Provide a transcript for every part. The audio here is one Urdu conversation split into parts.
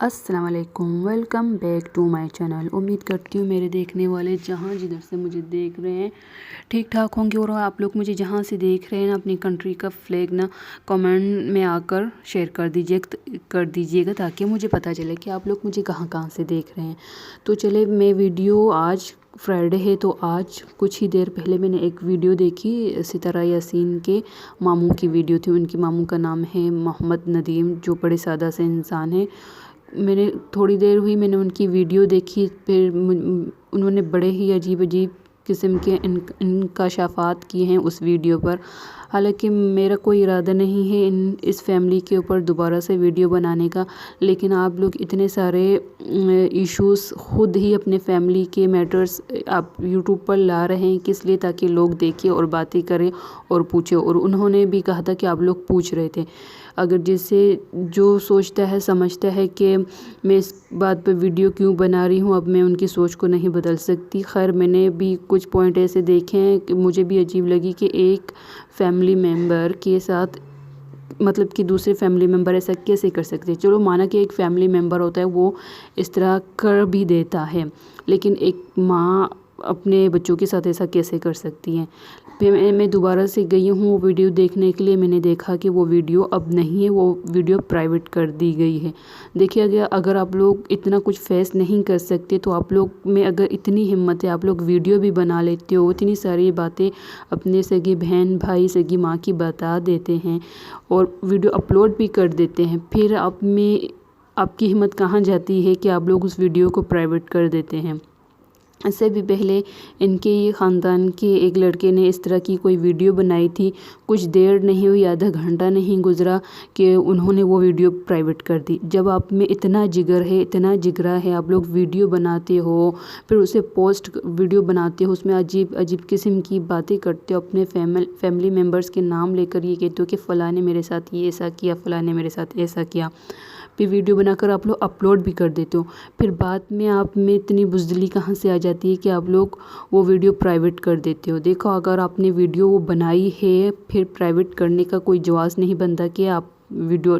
السلام علیکم، welcome back to my channel. امید کرتی ہوں میرے دیکھنے والے جہاں جدھر سے مجھے دیکھ رہے ہیں ٹھیک ٹھاک ہوں گے، اور آپ لوگ مجھے جہاں سے دیکھ رہے ہیں اپنی کنٹری کا فلیگ کمنٹ میں آ کر شیئر کر دیجیے گا تاکہ مجھے پتہ چلے کہ آپ لوگ مجھے کہاں سے دیکھ رہے ہیں۔ تو چلے میں ویڈیو، آج فرائیڈے ہے تو آج کچھ ہی دیر پہلے میں نے ایک ویڈیو دیکھی، ستارہ یاسین کے ماموں کی ویڈیو تھی۔ ان کی ماموں کا نام ہے محمد ندیم، جو بڑے سادہ سے انسان ہیں۔ میں نے تھوڑی دیر ہوئی، میں نے ان کی ویڈیو دیکھی، پھر انہوں نے بڑے ہی عجیب قسم کے انکشافات کیے ہیں اس ویڈیو پر۔ حالانکہ میرا کوئی ارادہ نہیں ہے اس فیملی کے اوپر دوبارہ سے ویڈیو بنانے کا، لیکن آپ لوگ اتنے سارے ایشوز خود ہی اپنے فیملی کے میٹرز آپ یوٹیوب پر لا رہے ہیں، کس لیے؟ تاکہ لوگ دیکھیں اور باتیں کریں اور پوچھیں۔ اور انہوں نے بھی کہا تھا کہ آپ لوگ پوچھ رہے تھے۔ اگر جسے جو سوچتا ہے سمجھتا ہے کہ میں اس بات پہ ویڈیو کیوں بنا رہی ہوں، اب میں ان کی سوچ کو نہیں بدل سکتی۔ خیر، میں نے بھی کچھ پوائنٹ ایسے دیکھے ہیں کہ مجھے بھی عجیب لگی کہ ایک فیملی ممبر کے ساتھ، مطلب کہ دوسرے فیملی ممبر ایسا کیسے کر سکتے ہیں؟ چلو مانا کہ ایک فیملی ممبر ہوتا ہے، وہ اس طرح کر بھی دیتا ہے، لیکن ایک ماں اپنے بچوں کے ساتھ ایسا کیسے کر سکتی ہیں؟ پھر میں دوبارہ سے گئی ہوں وہ ویڈیو دیکھنے کے لیے، میں نے دیکھا کہ وہ ویڈیو اب نہیں ہے، وہ ویڈیو پرائیویٹ کر دی گئی ہے۔ دیکھیے گیا، اگر آپ لوگ اتنا کچھ فیس نہیں کر سکتے تو آپ لوگ میں اگر اتنی ہمت ہے، آپ لوگ ویڈیو بھی بنا لیتے ہو، اتنی ساری باتیں اپنے سگے بہن بھائی سگی ماں کی بتا دیتے ہیں اور ویڈیو اپلوڈ بھی کر دیتے ہیں، پھر آپ کی ہمت کہاں جاتی ہے کہ آپ لوگ اس ویڈیو کو پرائیویٹ کر دیتے ہیں؟ اس سے بھی پہلے ان کے خاندان کے ایک لڑکے نے اس طرح کی کوئی ویڈیو بنائی تھی، کچھ دیر نہیں ہوئی، آدھا گھنٹہ نہیں گزرا کہ انہوں نے وہ ویڈیو پرائیویٹ کر دی۔ جب آپ میں اتنا جگر ہے، اتنا جگرا ہے، آپ لوگ ویڈیو بناتے ہو، پھر اسے ویڈیو بناتے ہو، اس میں عجیب قسم کی باتیں کرتے ہو، اپنے فیملی ممبرز کے نام لے کر یہ کہتے ہو کہ فلاں نے میرے ساتھ یہ ایسا کیا، فلاں نے میرے ساتھ ایسا کیا، پھر ویڈیو بنا کر آپ لوگ اپلوڈ بھی کر دیتے ہو، پھر بعد میں آپ میں اتنی بزدلی کہاں سے آ جاتی ہے کہ آپ لوگ وہ ویڈیو پرائیویٹ کر دیتے ہو؟ دیکھو، اگر آپ نے ویڈیو وہ بنائی ہے، پھر پرائیویٹ کرنے کا کوئی جواز نہیں بنتا کہ آپ ویڈیو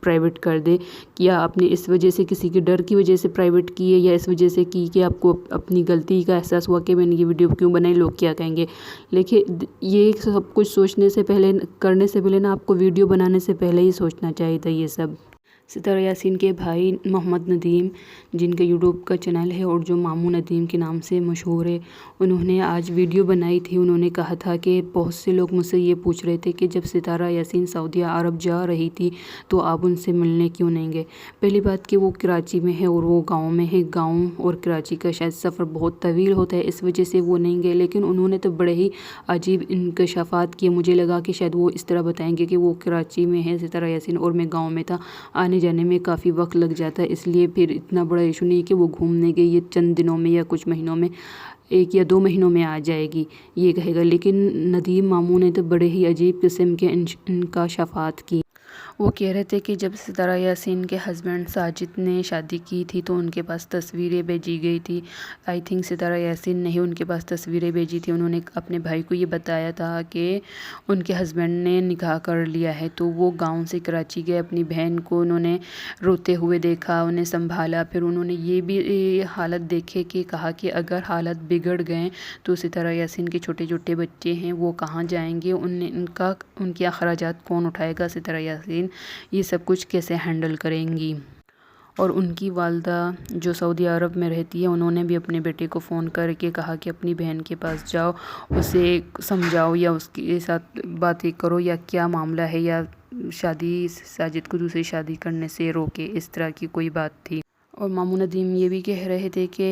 پرائیویٹ کر دے، یا آپ نے اس وجہ سے کسی کے ڈر کی وجہ سے پرائیویٹ کی ہے، یا اس وجہ سے کی کہ آپ کو اپنی غلطی کا احساس ہوا کہ میں نے یہ ویڈیو کیوں بنائی، لوگ کیا کہیں گے۔ لیکن یہ سب کچھ سوچنے سے پہلے، کرنے سے پہلے آپ کو ویڈیو بنانے سے پہلے ہی سوچنا چاہیے تھا یہ سب۔ ستارہ یاسین کے بھائی محمد ندیم، جن کا یوٹیوب کا چینل ہے اور جو ماموں ندیم کے نام سے مشہور ہے، انہوں نے آج ویڈیو بنائی تھی۔ انہوں نے کہا تھا کہ بہت سے لوگ مجھ سے یہ پوچھ رہے تھے کہ جب ستارہ یاسین سعودیہ عرب جا رہی تھی تو آپ ان سے ملنے کیوں نہیں گئے؟ پہلی بات کہ وہ کراچی میں ہے اور وہ گاؤں میں ہے، گاؤں اور کراچی کا شاید سفر بہت طویل ہوتا ہے، اس وجہ سے وہ نہیں گئے۔ لیکن انہوں نے تو بڑے ہی عجیب انکشافات کیے، مجھے لگا کہ شاید وہ اس طرح بتائیں گے کہ وہ کراچی میں ہے ستارہ یاسین اور میں گاؤں میں تھا، آنے جانے میں کافی وقت لگ جاتا ہے، اس لیے پھر اتنا بڑا ایشو نہیں کہ وہ گھومنے گئی، یہ چند دنوں میں یا کچھ مہینوں میں، 1 یا 2 مہینوں میں آ جائے گی، یہ کہے گا۔ لیکن ندیم ماموں نے تو بڑے ہی عجیب قسم کے انکشافات کی۔ وہ کہہ رہے تھے کہ جب ستارہ یاسین کے ہسبینڈ ساجد نے شادی کی تھی تو ان کے پاس تصویریں بھیجی گئی تھی، آئی تھنک ستارہ یاسین نے ہی ان کے پاس تصویریں بھیجی تھی۔ انہوں نے اپنے بھائی کو یہ بتایا تھا کہ ان کے ہسبینڈ نے نکاح کر لیا ہے، تو وہ گاؤں سے کراچی گئے، اپنی بہن کو انہوں نے روتے ہوئے دیکھا، انہیں سنبھالا، پھر انہوں نے یہ بھی حالت دیکھے کہ کہا کہ اگر حالت بگڑ گئے تو ستارہ یاسین کے چھوٹے چھوٹے بچے ہیں، وہ کہاں جائیں گے، ان کے اخراجات کون اٹھائے گا، ستارہ یاسین یہ سب کچھ کیسے ہینڈل کریں گی؟ اور ان کی والدہ جو سعودی عرب میں رہتی ہے، انہوں نے بھی اپنے بیٹے کو فون کر کے کہا کہ اپنی بہن کے پاس جاؤ، اسے سمجھاؤ یا اس کے ساتھ باتیں کرو، یا کیا معاملہ ہے، یا ساجد کو دوسری شادی کرنے سے روکے، اس طرح کی کوئی بات تھی۔ اور ماموں ندیم یہ بھی کہہ رہے تھے کہ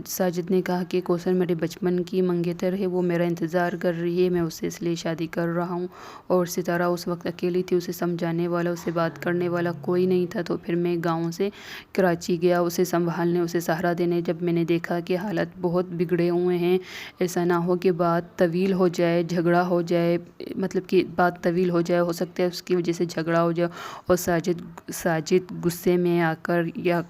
ساجد نے کہا کہ کوثر میرے بچپن کی منگیتر ہے، وہ میرا انتظار کر رہی ہے، میں اس سے اس لیے شادی کر رہا ہوں، اور ستارہ اس وقت اکیلی تھی، اسے سمجھانے والا، اسے بات کرنے والا کوئی نہیں تھا، تو پھر میں گاؤں سے کراچی گیا اسے سنبھالنے، اسے سہارا دینے۔ جب میں نے دیکھا کہ حالت بہت بگڑے ہوئے ہیں، ایسا نہ ہو کہ بات طویل ہو جائے، جھگڑا ہو جائے، مطلب کہ بات طویل ہو جائے، ہو سکتا ہے اس کی وجہ سے جھگڑا ہو جائے اور ساجد غصے میں آ کر یا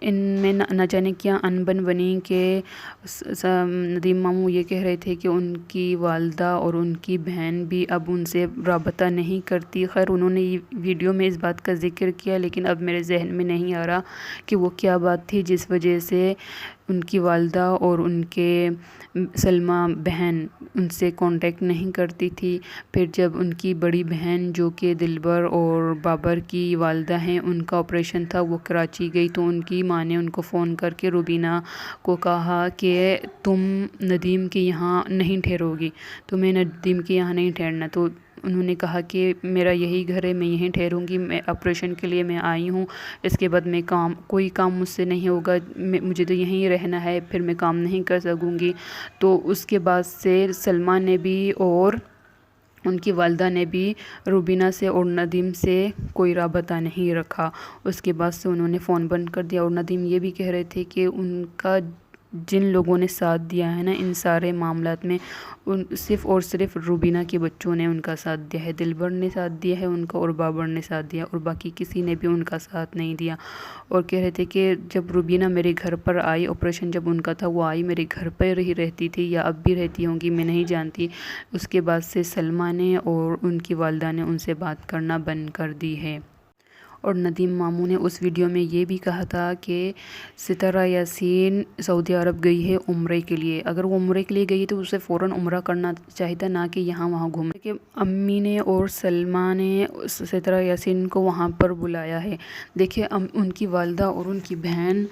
ان میں نہ جانے کیا انبن بنی کہ ندیم ماموں یہ کہہ رہے تھے کہ ان کی والدہ اور ان کی بہن بھی اب ان سے رابطہ نہیں کرتی۔ خیر انہوں نے ویڈیو میں اس بات کا ذکر کیا، لیکن اب میرے ذہن میں نہیں آ رہا کہ وہ کیا بات تھی جس وجہ سے ان کی والدہ اور ان کے سلمیٰ بہن ان سے کانٹیکٹ نہیں کرتی تھی۔ پھر جب ان کی بڑی بہن جو کہ دلبر اور بابر کی والدہ ہیں، ان کا آپریشن تھا، وہ کراچی گئی تو ان کی ماں نے ان کو فون کر کے روبینہ کو کہا کہ تم ندیم کے یہاں نہیں ٹھہرو گی، تمہیں ندیم کے یہاں نہیں ٹھہرنا۔ تو انہوں نے کہا کہ میرا یہی گھر ہے، میں یہیں ٹھہروں گی، میں آپریشن کے لیے میں آئی ہوں، اس کے بعد میں کوئی کام مجھ سے نہیں ہوگا، مجھے تو یہیں رہنا ہے، پھر میں کام نہیں کر سکوں گی۔ تو اس کے بعد سے سلمیٰ نے بھی اور ان کی والدہ نے بھی روبینہ سے اور ندیم سے کوئی رابطہ نہیں رکھا۔ اس کے بعد سے انہوں نے فون بند کر دیا، اور ندیم یہ بھی کہہ رہے تھے کہ ان کا جن لوگوں نے ساتھ دیا ہے نا ان سارے معاملات میں، صرف اور صرف روبینہ کے بچوں نے ان کا ساتھ دیا ہے، دلبر نے ساتھ دیا ہے ان کا اور بابر نے ساتھ دیا، اور باقی کسی نے بھی ان کا ساتھ نہیں دیا۔ اور کہہ رہے تھے کہ جب روبینہ میرے گھر پر آئی، آپریشن جب ان کا تھا وہ آئی، میرے گھر پر ہی رہتی تھی یا اب بھی رہتی ہوں گی میں نہیں جانتی۔ اس کے بعد سے سلمیٰ نے اور ان کی والدہ نے ان سے بات کرنا بند کر دی ہے۔ اور ندیم ماموں نے اس ویڈیو میں یہ بھی کہا تھا کہ ستارہ یاسین سعودی عرب گئی ہے عمرے کے لیے، اگر وہ عمرے کے لیے گئی تو اسے فوراً عمرہ کرنا چاہیے تھا، نہ کہ یہاں وہاں گھومے، کہ امی نے اور سلمیٰ نے ستارہ یاسین کو وہاں پر بلایا ہے۔ دیکھیں ان کی والدہ اور ان کی بہن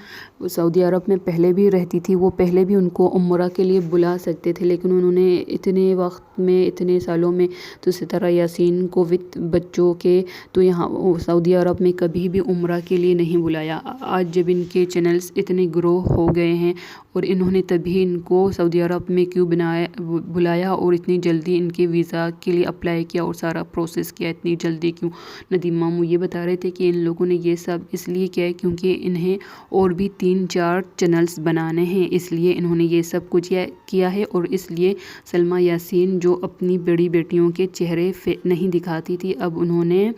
سعودی عرب میں پہلے بھی رہتی تھی، وہ پہلے بھی ان کو عمرہ کے لیے بلا سکتے تھے، لیکن انہوں نے اتنے وقت میں اتنے سالوں میں تو ستارہ یاسین کو وتھ بچوں کے تو یہاں سعودی عرب میں کبھی بھی عمرہ کے لیے نہیں بلایا۔ آج جب ان کے چینلز اتنے گرو ہو گئے ہیں اور انہوں نے تبھی ان کو سعودی عرب میں کیوں بلایا اور اتنی جلدی ان کے ویزا کے لیے اپلائی کیا اور سارا پروسیس کیا اتنی جلدی کیوں؟ ندیم ماموں یہ بتا رہے تھے کہ ان لوگوں نے یہ سب اس لیے کیا ہے کیونکہ انہیں اور بھی 3-4 چینلز بنانے ہیں، اس لیے انہوں نے یہ سب کچھ کیا ہے۔ اور اس لیے سلمیٰ یاسین جو اپنی بڑی بیٹیوں کے چہرے نہیں دکھاتی تھی، اب انہوں نے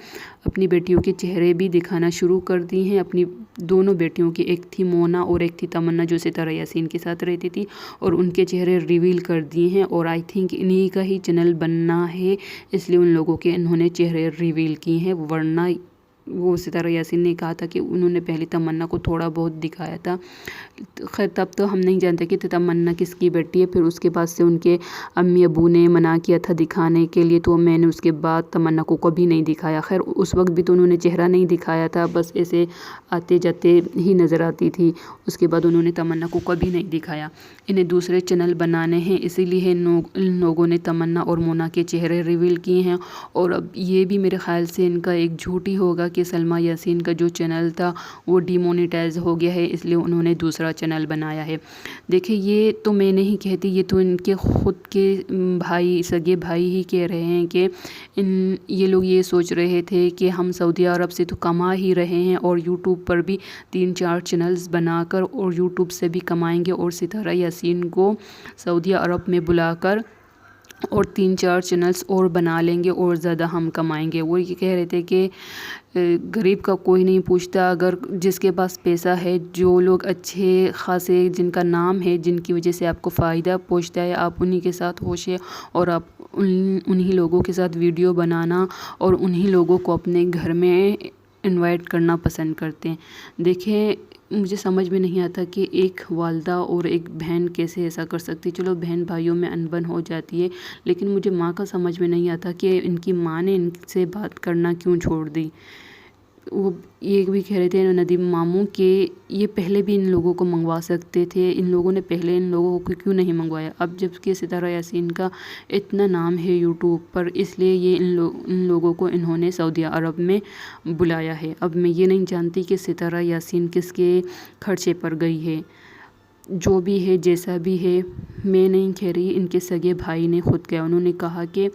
اپنی بیٹیوں کے چہرے بھی دکھانا شروع کر دی ہیں۔ اپنی دونوں بیٹیوں کی، ایک تھی مونا اور ایک تھی تمنا جو ستارہ یاسین کے ساتھ رہتی تھی، اور ان کے چہرے ریویل کر دیے ہیں، اور آئی تھنک انہی کا ہی چینل بننا ہے، اس لیے ان لوگوں کے انہوں نے چہرے ریویل کیے ہیں، ورنہ وہ ستارہ یاسین نے کہا تھا کہ انہوں نے پہلے تمنا کو تھوڑا بہت دکھایا تھا، خیر تب تو ہم نہیں جانتے کہ تمنا کس کی بیٹی ہے۔ پھر اس کے بعد سے ان کے امی ابو نے منع کیا تھا دکھانے کے لیے، تو میں نے اس کے بعد تمنا کو کبھی نہیں دکھایا۔ خیر اس وقت بھی تو انہوں نے چہرہ نہیں دکھایا تھا، بس ایسے آتے جاتے ہی نظر آتی تھی، اس کے بعد انہوں نے تمنا کو کبھی نہیں دکھایا۔ انہیں دوسرے چینل بنانے ہیں، اسی لیے ان لوگوں نے تمنا اور مونا کے چہرے ریویل کیے ہیں۔ اور اب یہ بھی میرے خیال سے ان کا ایک جھوٹ ہی ہوگا کہ سلمیٰ یاسین کا جو چینل تھا وہ ڈی مونیٹائز ہو گیا ہے، اس لیے انہوں نے دوسرا چینل بنایا ہے۔ دیکھیں یہ تو میں نہیں کہتی، یہ تو ان کے خود کے بھائی، سگے بھائی ہی کہہ رہے ہیں کہ یہ لوگ یہ سوچ رہے تھے کہ ہم سعودی عرب سے تو کما ہی رہے ہیں اور یوٹیوب پر بھی 3-4 چینلز بنا کر اور یوٹیوب سے بھی کمائیں گے، اور ستارہ یاسین کو سعودی عرب میں بلا کر اور 3-4 چینلز اور بنا لیں گے اور زیادہ ہم کمائیں گے۔ وہ یہ کہہ رہے تھے کہ غریب کا کوئی نہیں پوچھتا، اگر جس کے پاس پیسہ ہے، جو لوگ اچھے خاصے جن کا نام ہے، جن کی وجہ سے آپ کو فائدہ پہنچتا ہے، آپ انہی کے ساتھ ہوشے اور آپ انہی لوگوں کے ساتھ ویڈیو بنانا اور انہی لوگوں کو اپنے گھر میں انوائٹ کرنا پسند کرتے ہیں۔ دیکھیں مجھے سمجھ میں نہیں آتا کہ ایک والدہ اور ایک بہن کیسے ایسا کر سکتی، چلو بہن بھائیوں میں انبن ہو جاتی ہے، لیکن مجھے ماں کا سمجھ میں نہیں آتا کہ ان کی ماں نے ان سے بات کرنا کیوں چھوڑ دی۔ وہ یہ بھی کہہ رہے تھے ندیم ماموں کہ یہ پہلے بھی ان لوگوں کو منگوا سکتے تھے، ان لوگوں نے پہلے ان لوگوں کو کیوں نہیں منگوایا؟ اب جب کہ ستارہ یاسین کا اتنا نام ہے یوٹیوب پر، اس لیے یہ ان لوگوں کو انہوں نے سعودی عرب میں بلایا ہے۔ اب میں یہ نہیں جانتی کہ ستارہ یاسین کس کے خرچے پر گئی ہے، جو بھی ہے جیسا بھی ہے میں نہیں کہہ رہی، ان کے سگے بھائی نے خود کہا، انہوں نے کہا کہ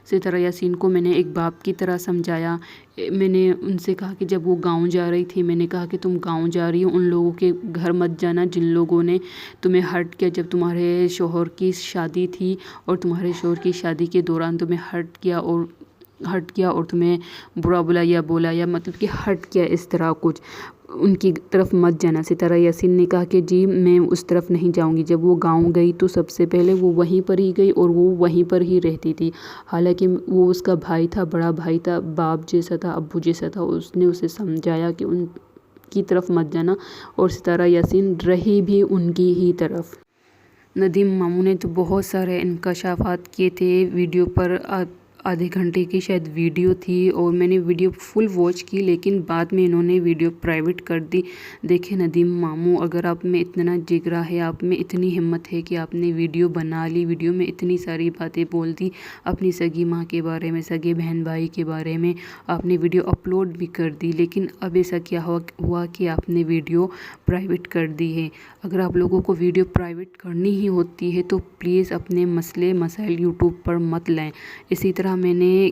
ستارہ یاسین کو میں نے ایک باپ کی طرح سمجھایا، میں نے ان سے کہا کہ جب وہ گاؤں جا رہی تھی میں نے کہا کہ تم گاؤں جا رہی ہو، ان لوگوں کے گھر مت جانا جن لوگوں نے تمہیں ہرٹ کیا جب تمہارے شوہر کی شادی تھی، اور تمہارے شوہر کی شادی کے دوران تمہیں ہرٹ کیا اور تمہیں برا بولا یا مطلب کہ ہرٹ کیا اس طرح کچھ۔ ان کی طرف مت جانا۔ ستارہ یاسین نے کہا کہ جی میں اس طرف نہیں جاؤں گی۔ جب وہ گاؤں گئی تو سب سے پہلے وہ وہیں پر ہی گئی اور وہ وہیں پر ہی رہتی تھی، حالانکہ وہ اس کا بھائی تھا، بڑا بھائی تھا، باپ جیسا تھا، ابو جیسا تھا۔ اس نے اسے سمجھایا کہ ان کی طرف مت جانا، اور ستارہ یاسین رہی بھی ان کی ہی طرف۔ ندیم ماموں نے تو بہت سارے انکشافات کیے تھے ویڈیو پر، آدھے گھنٹے کی شاید ویڈیو تھی، اور میں نے ویڈیو فل واچ کی، لیکن بعد میں انہوں نے ویڈیو پرائیویٹ کر دی۔ دیکھیں ندیم ماموں، اگر آپ میں اتنا جگرا ہے، آپ میں اتنی ہمت ہے کہ آپ نے ویڈیو بنا لی، ویڈیو میں اتنی ساری باتیں بول دی اپنی سگی ماں کے بارے میں، سگے بہن بھائی کے بارے میں، آپ نے ویڈیو اپلوڈ بھی کر دی، لیکن اب ایسا کیا ہوا کہ آپ نے ویڈیو پرائیویٹ کر دی ہے۔ اگر آپ لوگوں کو ویڈیو پرائیویٹ کرنی ہی ہوتی ہے تو پلیز اپنے مسائل یوٹیوب پر مت لائیں۔ اسی طرح میں نے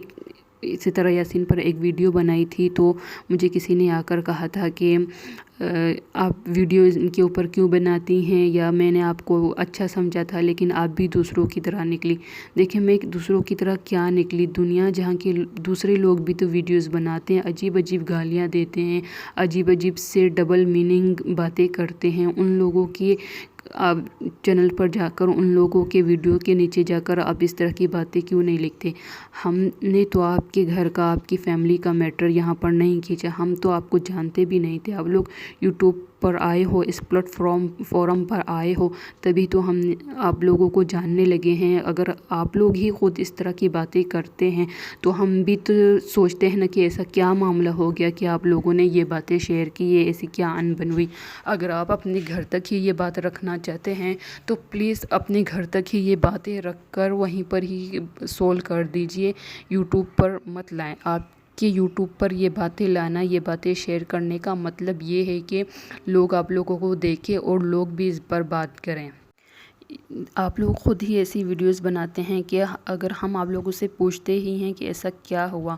ستارہ یاسین پر ایک ویڈیو بنائی تھی، تو مجھے کسی نے آ کر کہا تھا کہ آپ ویڈیو ان کے اوپر کیوں بناتی ہیں، یا میں نے آپ کو اچھا سمجھا تھا لیکن آپ بھی دوسروں کی طرح نکلی۔ دیکھیں میں دوسروں کی طرح کیا نکلی، دنیا جہاں کے دوسرے لوگ بھی تو ویڈیوز بناتے ہیں، عجیب عجیب گالیاں دیتے ہیں، عجیب عجیب سے ڈبل میننگ باتیں کرتے ہیں، ان لوگوں کی آپ چینل پر جا کر، ان لوگوں کے ویڈیو کے نیچے جا کر آپ اس طرح کی باتیں کیوں نہیں لکھتے؟ ہم نے تو آپ کے گھر کا، آپ کی فیملی کا میٹر یہاں پر نہیں کھینچا، ہم تو آپ کو جانتے بھی نہیں تھے۔ آپ لوگ یوٹیوب پر آئے ہو، اس فورم پر آئے ہو، تبھی تو ہم آپ لوگوں کو جاننے لگے ہیں۔ اگر آپ لوگ ہی خود اس طرح کی باتیں کرتے ہیں تو ہم بھی تو سوچتے ہیں نا کہ ایسا کیا معاملہ ہو گیا کہ آپ لوگوں نے یہ باتیں شیئر کی، یہ ایسی کیا انبن ہوئی۔ اگر آپ اپنے گھر تک ہی یہ بات رکھنا چاہتے ہیں تو پلیز اپنے گھر تک ہی یہ باتیں رکھ کر وہیں پر ہی سولو کر دیجئے، یوٹیوب پر مت لائیں۔ آپ کہ یوٹیوب پر یہ باتیں لانا، یہ باتیں شیئر کرنے کا مطلب یہ ہے کہ لوگ آپ لوگوں کو دیکھیں اور لوگ بھی اس پر بات کریں۔ آپ لوگ خود ہی ایسی ویڈیوز بناتے ہیں کہ اگر ہم آپ لوگوں سے پوچھتے ہی ہیں کہ ایسا کیا ہوا،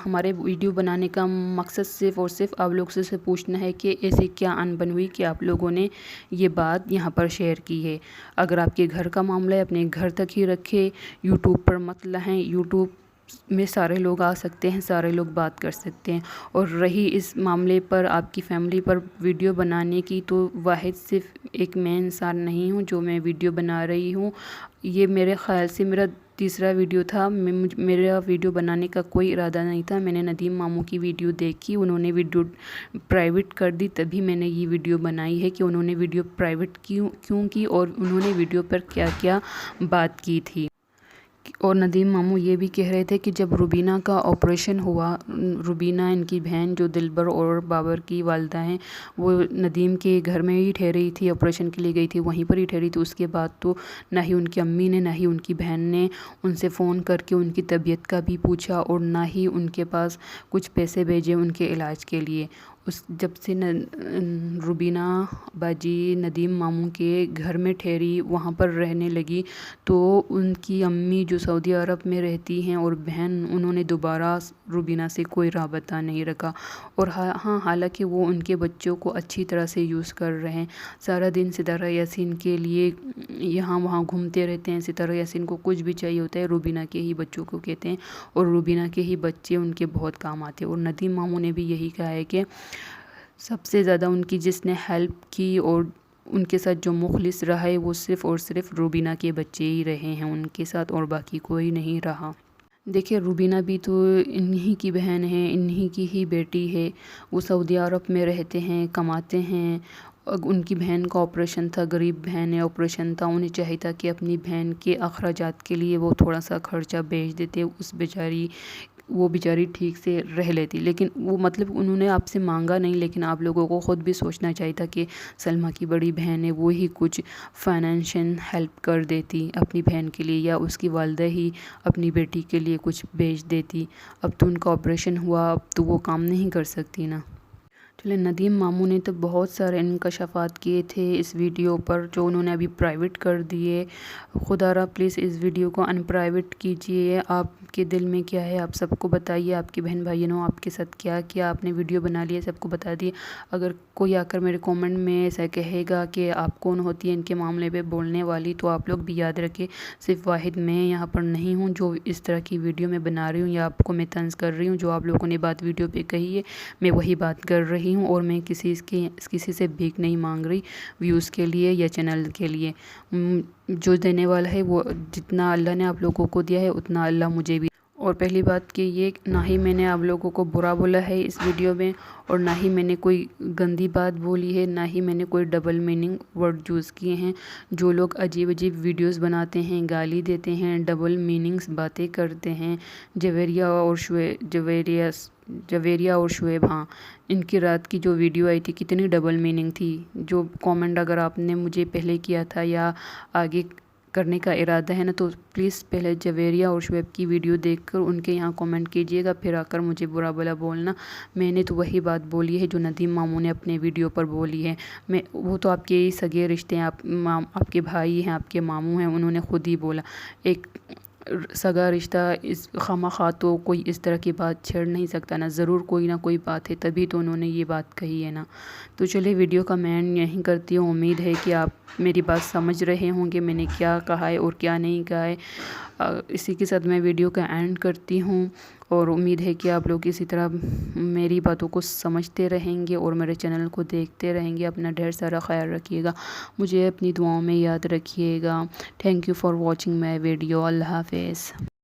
ہمارے ویڈیو بنانے کا مقصد صرف اور صرف آپ لوگ سے پوچھنا ہے کہ ایسے کیا انبن ہوئی کہ آپ لوگوں نے یہ بات یہاں پر شیئر کی ہے۔ اگر آپ کے گھر کا معاملہ ہے، اپنے گھر تک ہی رکھے، یوٹیوب پر مت لائیں۔ یوٹیوب میں سارے لوگ آ سکتے ہیں، سارے لوگ بات کر سکتے ہیں، اور رہی اس معاملے پر آپ کی فیملی پر ویڈیو بنانے کی، تو واحد صرف ایک میں انسان نہیں ہوں جو میں ویڈیو بنا رہی ہوں۔ یہ میرے خیال سے میرا تیسرا ویڈیو تھا، میرا ویڈیو بنانے کا کوئی ارادہ نہیں تھا۔ میں نے ندیم ماموں کی ویڈیو دیکھی، انہوں نے ویڈیو پرائیویٹ کر دی، تبھی میں نے یہ ویڈیو بنائی ہے کہ انہوں نے ویڈیو پرائیویٹ کیوں کی اور انہوں نے ویڈیو پر کیا کیا بات کی تھی۔ اور ندیم ماموں یہ بھی کہہ رہے تھے کہ جب روبینہ کا آپریشن ہوا، روبینہ ان کی بہن جو دلبر اور بابر کی والدہ ہیں، وہ ندیم کے گھر میں ہی ٹھہری تھی، آپریشن کے لیے گئی تھی، وہیں پر ہی ٹھہری تھی۔ اس کے بعد تو نہ ہی ان کی امی نے، نہ ہی ان کی بہن نے ان سے فون کر کے ان کی طبیعت کا بھی پوچھا، اور نہ ہی ان کے پاس کچھ پیسے بھیجے ان کے علاج کے لیے۔ جب سے روبینہ باجی ندیم ماموں کے گھر میں ٹھہری، وہاں پر رہنے لگی، تو ان کی امی جو سعودی عرب میں رہتی ہیں اور بہن، انہوں نے دوبارہ روبینہ سے کوئی رابطہ نہیں رکھا۔ اور ہاں، حالانکہ وہ ان کے بچوں کو اچھی طرح سے یوز کر رہے ہیں، سارا دن ستارہ یاسین کے لیے یہاں وہاں گھومتے رہتے ہیں۔ ستارہ یاسین کو کچھ بھی چاہیے ہوتا ہے روبینہ کے ہی بچوں کو کہتے ہیں، اور روبینہ کے ہی بچے ان کے بہت کام آتے ہیں۔ اور ندیم ماموں نے بھی یہی کہا ہے کہ سب سے زیادہ ان کی جس نے ہیلپ کی اور ان کے ساتھ جو مخلص رہا ہے، وہ صرف اور صرف روبینہ کے بچے ہی رہے ہیں ان کے ساتھ، اور باقی کوئی نہیں رہا۔ دیکھیں روبینہ بھی تو انہی کی بہن ہے، انہی کی ہی بیٹی ہے، وہ سعودی عرب میں رہتے ہیں، کماتے ہیں۔ ان کی بہن کا آپریشن تھا، غریب بہن ہے، آپریشن تھا، انہیں چاہیے تھا کہ اپنی بہن کے اخراجات کے لیے وہ تھوڑا سا خرچہ بھیج دیتے، وہ بیچاری ٹھیک سے رہ لیتی، لیکن وہ مطلب انہوں نے آپ سے مانگا نہیں، لیکن آپ لوگوں کو خود بھی سوچنا چاہیے تھا کہ سلمیٰ کی بڑی بہن ہے، وہ ہی کچھ فائنینشین ہیلپ کر دیتی اپنی بہن کے لیے، یا اس کی والدہ ہی اپنی بیٹی کے لیے کچھ بھیج دیتی۔ اب تو ان کا آپریشن ہوا، اب تو وہ کام نہیں کر سکتی نا۔ چلے ندیم ماموں نے تو بہت سارے انکشافات کیے تھے اس ویڈیو پر جو انہوں نے ابھی پرائیویٹ کر دیے۔ خدا را پلیز اس ویڈیو کو ان پرائیویٹ کیجیے۔ آپ کے دل میں کیا ہے آپ سب کو بتائیے، آپ کی بہن بھائیوں نے آپ کے ساتھ کیا کیا، آپ نے ویڈیو بنا لیا سب کو بتا دیے۔ اگر کوئی آ کر میرے کومنٹ میں ایسا کہے گا کہ آپ کون ہوتی ہے ان کے معاملے پہ بولنے والی، تو آپ لوگ بھی یاد رکھیں صرف واحد میں یہاں پر نہیں ہوں جو اس طرح کی ویڈیو میں بنا رہی ہوں یا آپ کو میں طنز کر رہی ہوں۔ جو آپ لوگوں نے بات ویڈیو پہ کہی ہے میں وہی بات کر رہی ہوں، اور میں کسی سے بھیک نہیں مانگ رہی ویوز کے لیے یا چینل کے لیے۔ جو دینے والا ہے وہ جتنا اللہ نے آپ لوگوں کو دیا ہے اتنا اللہ مجھے بھی۔ اور پہلی بات کہ یہ نہ ہی میں نے آپ لوگوں کو برا بولا ہے اس ویڈیو میں، اور نہ ہی میں نے کوئی گندی بات بولی ہے، نہ ہی میں نے کوئی ڈبل میننگ ورڈ یوز کیے ہیں۔ جو لوگ عجیب عجیب ویڈیوز بناتے ہیں، گالی دیتے ہیں، ڈبل میننگز باتیں کرتے ہیں، جویریہ اور شعیب، ہاں ان کی رات کی جو ویڈیو آئی تھی کتنی ڈبل میننگ تھی۔ جو کومنٹ اگر آپ نے مجھے پہلے کیا تھا یا آگے کرنے کا ارادہ ہے نا، تو پلیز پہلے جویریہ اور شعیب کی ویڈیو دیکھ کر ان کے یہاں کومنٹ کیجیے گا، پھر آ کر مجھے برا بلا بولنا۔ میں نے تو وہی بات بولی ہے جو ندیم ماموں نے اپنے ویڈیو پر بولی ہے۔ وہ تو آپ کے سگے رشتے ہیں، آپ کے بھائی ہیں، آپ کے ماموں ہیں، انہوں نے خود ہی بولا۔ ایک سگا رشتہ اس خواہ تو کوئی اس طرح کی بات چھیڑ نہیں سکتا نا، ضرور کوئی نہ کوئی بات ہے تبھی تو انہوں نے یہ بات کہی ہے نا۔ تو چلیے ویڈیو کا میں یہیں کرتی ہوں، امید ہے کہ آپ میری بات سمجھ رہے ہوں کہ میں نے کیا کہا ہے اور کیا نہیں کہا ہے۔ اسی کے ساتھ میں ویڈیو کا اینڈ کرتی ہوں، اور امید ہے کہ آپ لوگ اسی طرح میری باتوں کو سمجھتے رہیں گے اور میرے چینل کو دیکھتے رہیں گے۔ اپنا ڈھیر سارا خیال رکھیے گا، مجھے اپنی دعاؤں میں یاد رکھیے گا۔ Thank you for watching my video. اللہ حافظ۔